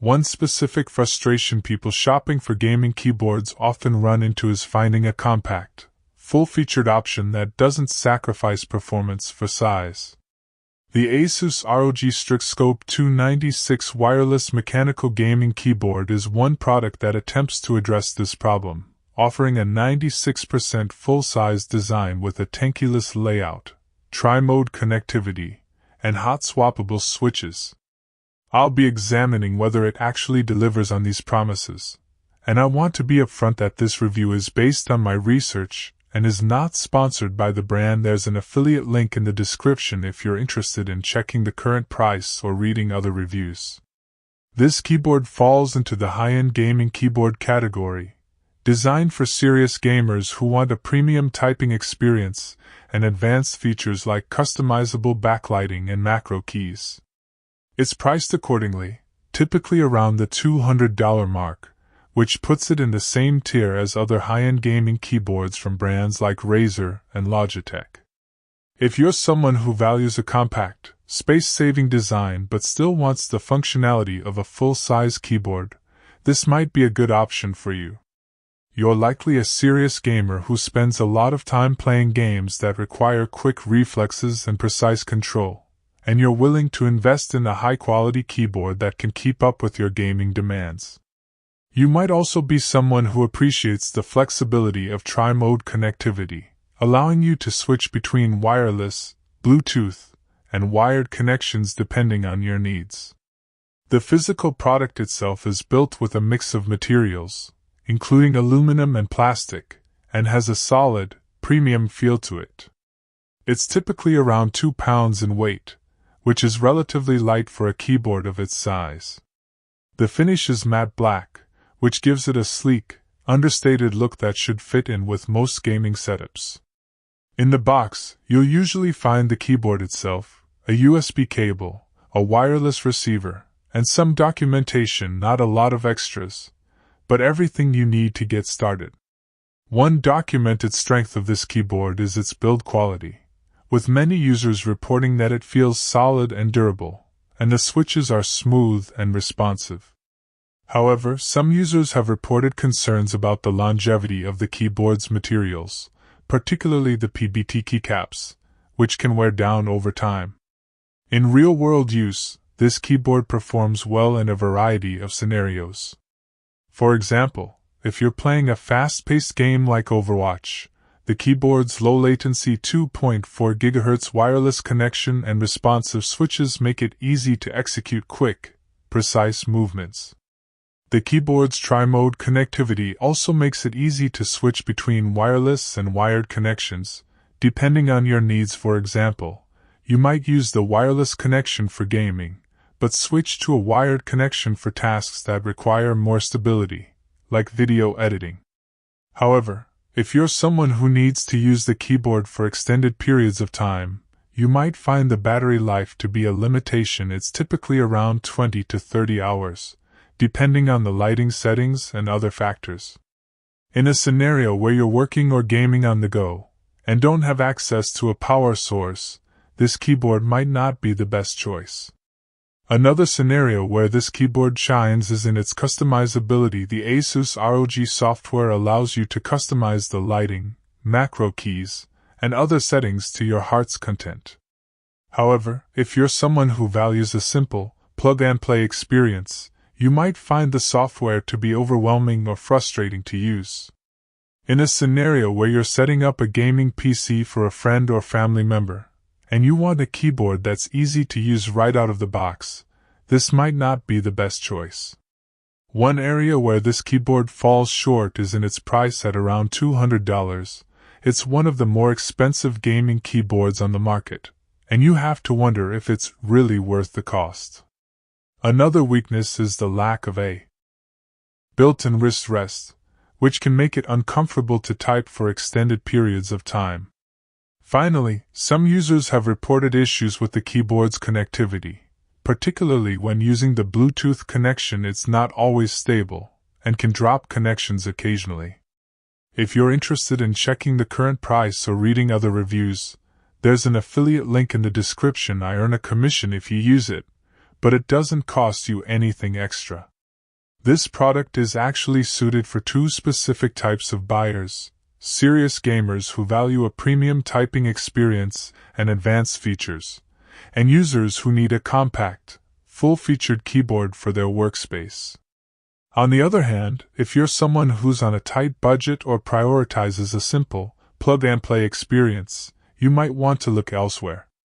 One specific frustration people shopping for gaming keyboards often run into is finding a compact, full-featured option that doesn't sacrifice performance for size. The ASUS ROG Strix Scope II 96 wireless mechanical gaming keyboard is one product that attempts to address this problem, offering a 96% full-size design with a tankless layout, tri-mode connectivity, and hot swappable switches. I'll be examining whether it actually delivers on these promises, and I want to be upfront that this review is based on my research and is not sponsored by the brand. There's an affiliate link in the description if you're interested in checking the current price or reading other reviews. This keyboard falls into the high-end gaming keyboard category, designed for serious gamers who want a premium typing experience and advanced features like customizable backlighting and macro keys. It's priced accordingly, typically around the $200 mark, which puts it in the same tier as other high-end gaming keyboards from brands like Razer and Logitech. If you're someone who values a compact, space-saving design but still wants the functionality of a full-size keyboard, this might be a good option for you. You're likely a serious gamer who spends a lot of time playing games that require quick reflexes and precise control, and you're willing to invest in a high-quality keyboard that can keep up with your gaming demands. You might also be someone who appreciates the flexibility of tri-mode connectivity, allowing you to switch between wireless, Bluetooth, and wired connections depending on your needs. The physical product itself is built with a mix of materials, including aluminum and plastic, and has a solid, premium feel to it. It's typically around 2 pounds in weight, which is relatively light for a keyboard of its size. The finish is matte black, which gives it a sleek, understated look that should fit in with most gaming setups. In the box, you'll usually find the keyboard itself, a USB cable, a wireless receiver, and some documentation. Not a lot of extras, but everything you need to get started. One documented strength of this keyboard is its build quality, with many users reporting that it feels solid and durable, and the switches are smooth and responsive. However, some users have reported concerns about the longevity of the keyboard's materials, particularly the PBT keycaps, which can wear down over time. In real-world use, this keyboard performs well in a variety of scenarios. For example, if you're playing a fast-paced game like Overwatch, the keyboard's low-latency 2.4 GHz wireless connection and responsive switches make it easy to execute quick, precise movements. The keyboard's tri-mode connectivity also makes it easy to switch between wireless and wired connections, depending on your needs. For example, you might use the wireless connection for gaming, but switch to a wired connection for tasks that require more stability, like video editing. However, if you're someone who needs to use the keyboard for extended periods of time, you might find the battery life to be a limitation. It's typically around 20 to 30 hours. Depending on the lighting settings and other factors. In a scenario where you're working or gaming on the go, and don't have access to a power source, this keyboard might not be the best choice. Another scenario where this keyboard shines is in its customizability. The ASUS ROG software allows you to customize the lighting, macro keys, and other settings to your heart's content. However, if you're someone who values a simple, plug-and-play experience, you might find the software to be overwhelming or frustrating to use. In a scenario where you're setting up a gaming PC for a friend or family member, and you want a keyboard that's easy to use right out of the box, this might not be the best choice. One area where this keyboard falls short is in its price at around $200. It's one of the more expensive gaming keyboards on the market, and you have to wonder if it's really worth the cost. Another weakness is the lack of a built-in wrist rest, which can make it uncomfortable to type for extended periods of time. Finally, some users have reported issues with the keyboard's connectivity, particularly when using the Bluetooth connection. It's not always stable, and can drop connections occasionally. If you're interested in checking the current price or reading other reviews, there's an affiliate link in the description. I earn a commission if you use it, but it doesn't cost you anything extra. This product is actually suited for two specific types of buyers: serious gamers who value a premium typing experience and advanced features, and users who need a compact, full-featured keyboard for their workspace. On the other hand, if you're someone who's on a tight budget or prioritizes a simple, plug-and-play experience, you might want to look elsewhere.